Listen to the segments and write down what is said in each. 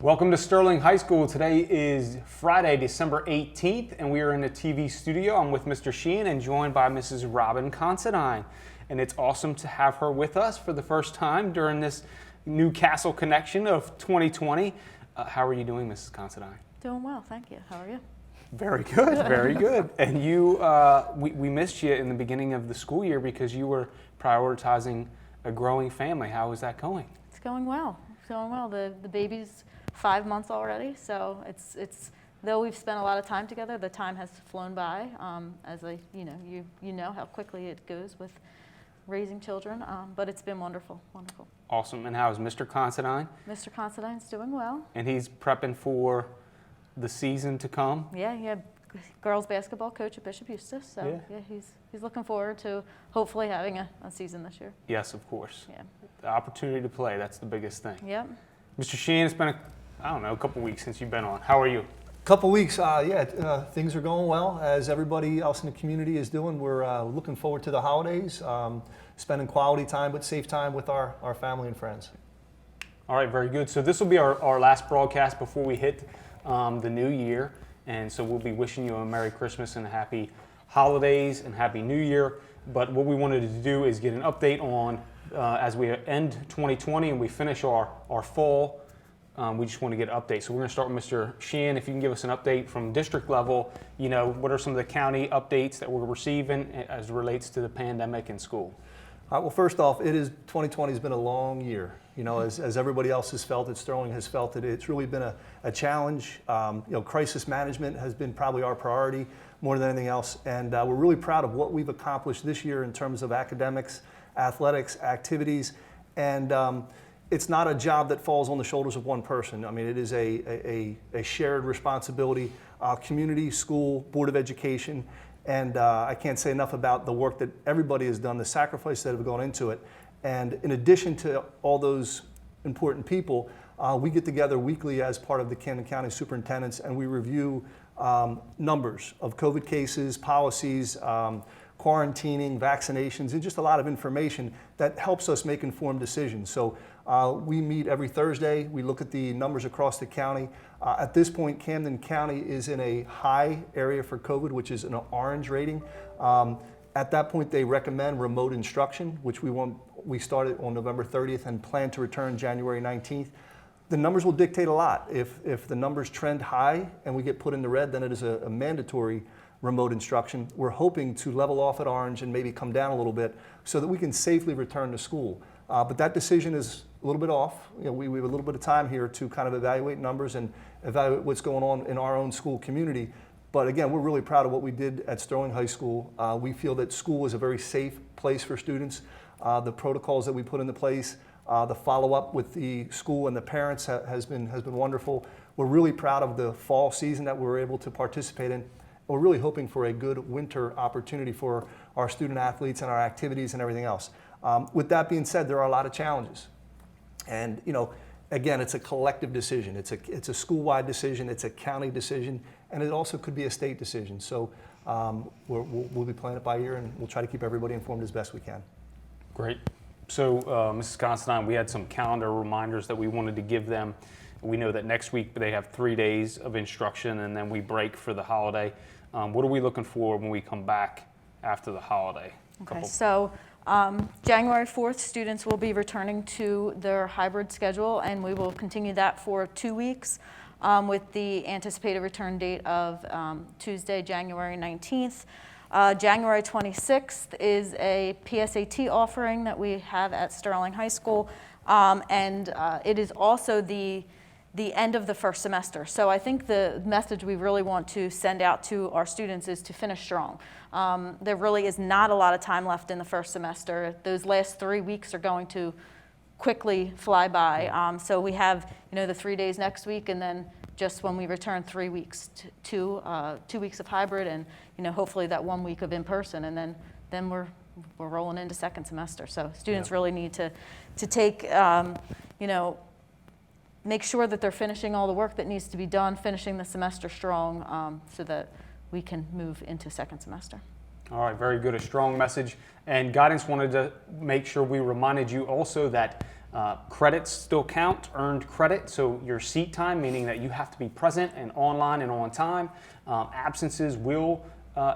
Welcome to Sterling High School. Today is Friday, December 18th, and we are in the TV studio. I'm with Mr. Sheehan and joined by Mrs. Robyn Considine. And it's awesome to have her with us for the first time during this Newcastle connection of 2020. How are you doing, Mrs. Considine? Doing well, thank you. How are you? Very good, very good. And you, we missed you in the beginning of the school year because you were prioritizing a growing family. How is that going? It's going well. It's going well. The baby's 5 months already, so it's though we've spent a lot of time together, the time has flown by. You know how quickly it goes with raising children, but it's been wonderful, wonderful. Awesome. And how is Mr. Considine? Mr. Considine's doing well. And he's prepping for the season to come? Yeah, girls basketball coach at Bishop Eustace, so yeah, he's looking forward to hopefully having a season this year. Yes, of course. Yeah. The opportunity to play, that's the biggest thing. Yep. Mr. Sheehan, it's been a couple weeks since you've been on. How are you? Couple weeks, things are going well. As everybody else in the community is doing, we're looking forward to the holidays, spending quality time but safe time with our family and friends. All right, very good. So this will be our last broadcast before we hit the new year. And so we'll be wishing you a Merry Christmas and a Happy Holidays and Happy New Year. But what we wanted to do is get an update on, as we end 2020 and we finish our fall, we just want to get an update. So we're going to start with Mr. Sheehan. If you can give us an update from district level, what are some of the county updates that we're receiving as it relates to the pandemic in school? Well, first off, 2020 has been a long year. As everybody else has felt it, Sterling has felt it. It's really been a challenge. Crisis management has been probably our priority more than anything else. And we're really proud of what we've accomplished this year in terms of academics, athletics, activities. And it's not a job that falls on the shoulders of one person. I mean, it is a shared responsibility, community, school, Board of Education. And I can't say enough about the work that everybody has done, the sacrifice that have gone into it. And in addition to all those important people, we get together weekly as part of the Camden County Superintendents and we review numbers of COVID cases, policies, quarantining, vaccinations, and just a lot of information that helps us make informed decisions. So we meet every Thursday. We look at the numbers across the county. At this point, Camden County is in a high area for COVID, which is an orange rating. At that point, they recommend remote instruction, which we started on November 30th and plan to return January 19th. The numbers will dictate a lot. If the numbers trend high and we get put in the red, then it is a mandatory remote instruction. We're hoping to level off at orange and maybe come down a little bit so that we can safely return to school. But that decision is a little bit off. We have a little bit of time here to kind of evaluate numbers and evaluate what's going on in our own school community. But again, we're really proud of what we did at Sterling High School. We feel that school is a very safe place for students. The protocols that we put into place, the follow-up with the school and the parents has been wonderful. We're really proud of the fall season that we were able to participate in. We're really hoping for a good winter opportunity for our student athletes and our activities and everything else. With that being said, there are a lot of challenges. And again, it's a collective decision. It's a school-wide decision, it's a county decision, and it also could be a state decision. So we'll be playing it by ear and we'll try to keep everybody informed as best we can. Great. So Mrs. Considine, we had some calendar reminders that we wanted to give them. We know that next week they have 3 days of instruction and then we break for the holiday. What are we looking for when we come back after the holiday? Okay, so January 4th, students will be returning to their hybrid schedule and we will continue that for 2 weeks with the anticipated return date of Tuesday, January 19th. January 26th is a PSAT offering that we have at Sterling High School, and it is also the end of the first semester. So I think the message we really want to send out to our students is to finish strong. There really is not a lot of time left in the first semester. Those last 3 weeks are going to quickly fly by. So we have the 3 days next week, and then just when we return 3 weeks to 2 weeks of hybrid, and hopefully that 1 week of in person, and then we're rolling into second semester. So students really need to take make sure that they're finishing all the work that needs to be done, finishing the semester strong, so that we can move into second semester. All right, very good, a strong message. And Guidance wanted to make sure we reminded you also that Credits still count, earned credit, so your seat time, meaning that you have to be present and online and on time. Absences will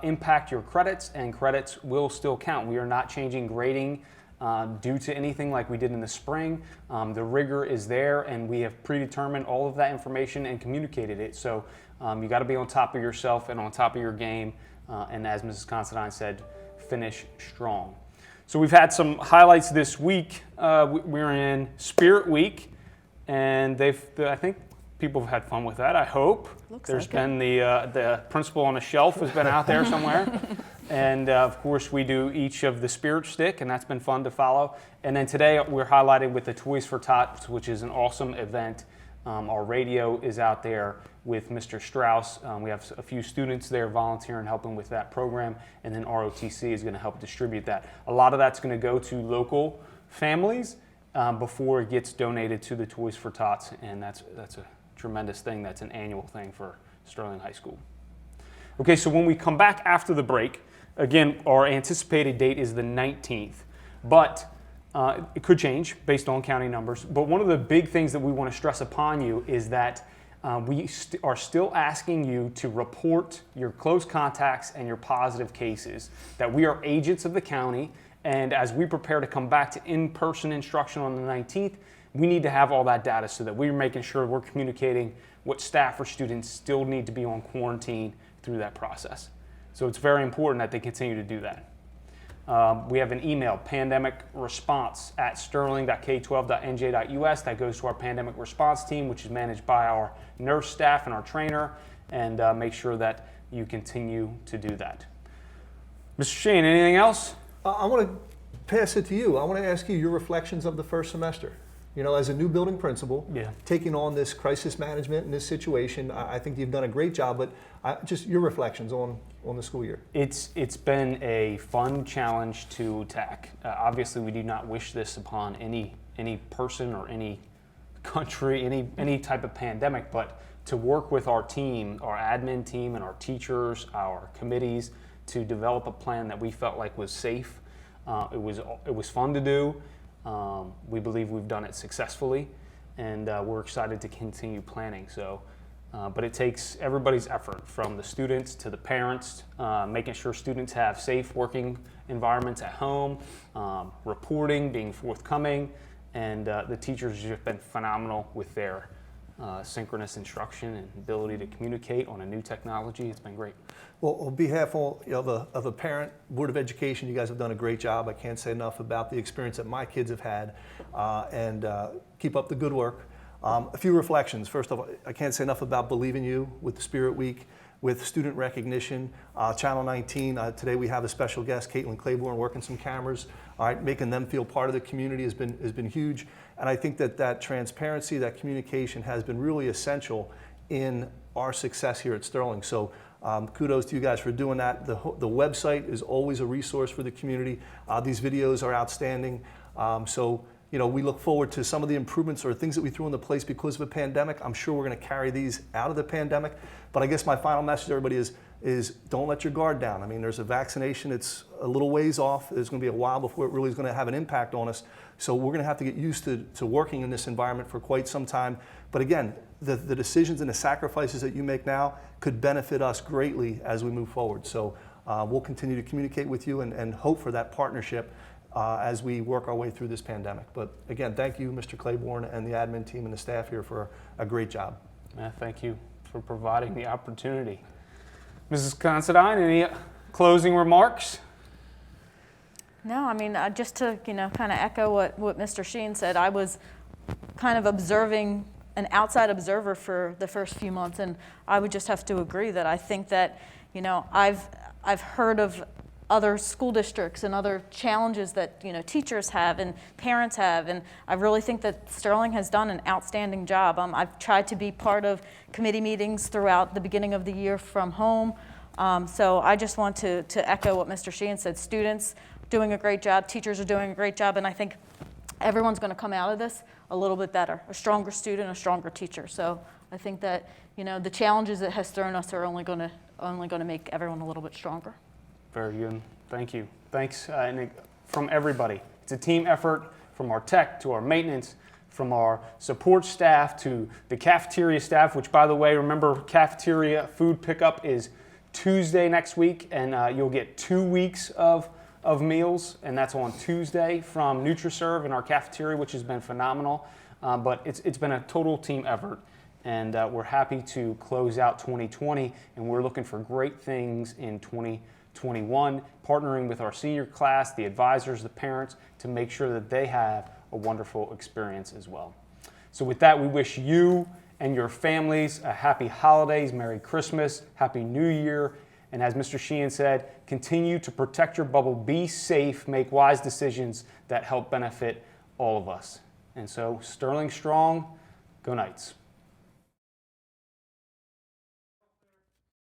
impact your credits, and credits will still count. We are not changing grading due to anything like we did in the spring. The rigor is there, and we have predetermined all of that information and communicated it. So you got to be on top of yourself and on top of your game, and as Mrs. Considine said, finish strong. So we've had some highlights this week. We're in Spirit Week, and I think people have had fun with that, I hope. There's been the principal on a shelf has been out there somewhere. And of course we do each of the Spirit Stick, and that's been fun to follow. And then today we're highlighting with the Toys for Tots, which is an awesome event. Our radio is out there with Mr. Strauss. We have a few students there volunteering, helping with that program, and then ROTC is going to help distribute that. A lot of that's going to go to local families before it gets donated to the Toys for Tots, and that's a tremendous thing. That's an annual thing for Sterling High School. Okay, so when we come back after the break, again, our anticipated date is the 19th, but it could change based on county numbers. But one of the big things that we want to stress upon you is that we are still asking you to report your close contacts and your positive cases, that we are agents of the county, and as we prepare to come back to in-person instruction on the 19th, we need to have all that data so that we're making sure we're communicating what staff or students still need to be on quarantine through that process. So it's very important that they continue to do that. We have an email, pandemicresponse@sterling.k12.nj.us. That goes to our pandemic response team, which is managed by our nurse staff and our trainer, and make sure that you continue to do that. Mr. Sheehan, anything else? I want to pass it to you. I want to ask you your reflections of the first semester. You know, as a new building principal, taking on this crisis management in this situation, I think you've done a great job, but just your reflections on the school year. It's been a fun challenge to attack. Obviously, we do not wish this upon any person or any country, any type of pandemic, but to work with our team, our admin team and our teachers, our committees, to develop a plan that we felt like was safe. It was fun to do. We believe we've done it successfully, and we're excited to continue planning. So, but it takes everybody's effort, from the students to the parents, making sure students have safe working environments at home, reporting, being forthcoming, and the teachers have been phenomenal with their synchronous instruction and ability to communicate on a new technology. It's been great. Well, on behalf of the parent, Board of Education, you guys have done a great job. I can't say enough about the experience that my kids have had, and keep up the good work. A few reflections. First of all, I can't say enough about Believe in You with the Spirit Week, with student recognition. Channel 19, today we have a special guest, Jarod Claybourn, working some cameras. All right, making them feel part of the community has been huge. And I think that transparency, that communication has been really essential in our success here at Sterling. So kudos to you guys for doing that. The website is always a resource for the community. These videos are outstanding. So you know, we look forward to some of the improvements or things that we threw into place because of a pandemic. I'm sure we're going to carry these out of the pandemic. But I guess my final message to everybody is don't let your guard down. I mean, there's a vaccination. It's a little ways off. There's going to be a while before it really is going to have an impact on us. So we're going to have to get used to working in this environment for quite some time. But again, the decisions and the sacrifices that you make now could benefit us greatly as we move forward. So we'll continue to communicate with you and hope for that partnership as we work our way through this pandemic. But again, thank you, Mr. Claybourn, and the admin team and the staff here for a great job. Thank you for providing the opportunity. Mrs. Considine, any closing remarks? No, I mean, just to kind of echo what Mr. Sheehan said, I was kind of observing, an outside observer for the first few months, and I would just have to agree that I think that, I've heard of other school districts and other challenges that teachers have and parents have, and I really think that Sterling has done an outstanding job. I've tried to be part of committee meetings throughout the beginning of the year from home, so I just want to echo what Mr. Sheehan said. Students doing a great job, teachers are doing a great job, and I think everyone's going to come out of this a little bit better, a stronger student, a stronger teacher. So I think that the challenges it has thrown us are only going to make everyone a little bit stronger. Very good. Thank you. Thanks from everybody. It's a team effort from our tech to our maintenance, from our support staff to the cafeteria staff, which, by the way, remember, cafeteria food pickup is Tuesday next week, and you'll get 2 weeks of meals, and that's on Tuesday from NutriServe in our cafeteria, which has been phenomenal. But it's been a total team effort, and we're happy to close out 2020, and we're looking for great things in 2021, partnering with our senior class, the advisors, the parents, to make sure that they have a wonderful experience as well. So with that, we wish you and your families a happy holidays, Merry Christmas, Happy New Year, and as Mr. Sheehan said, continue to protect your bubble, be safe, make wise decisions that help benefit all of us. And so, Sterling Strong, go Knights.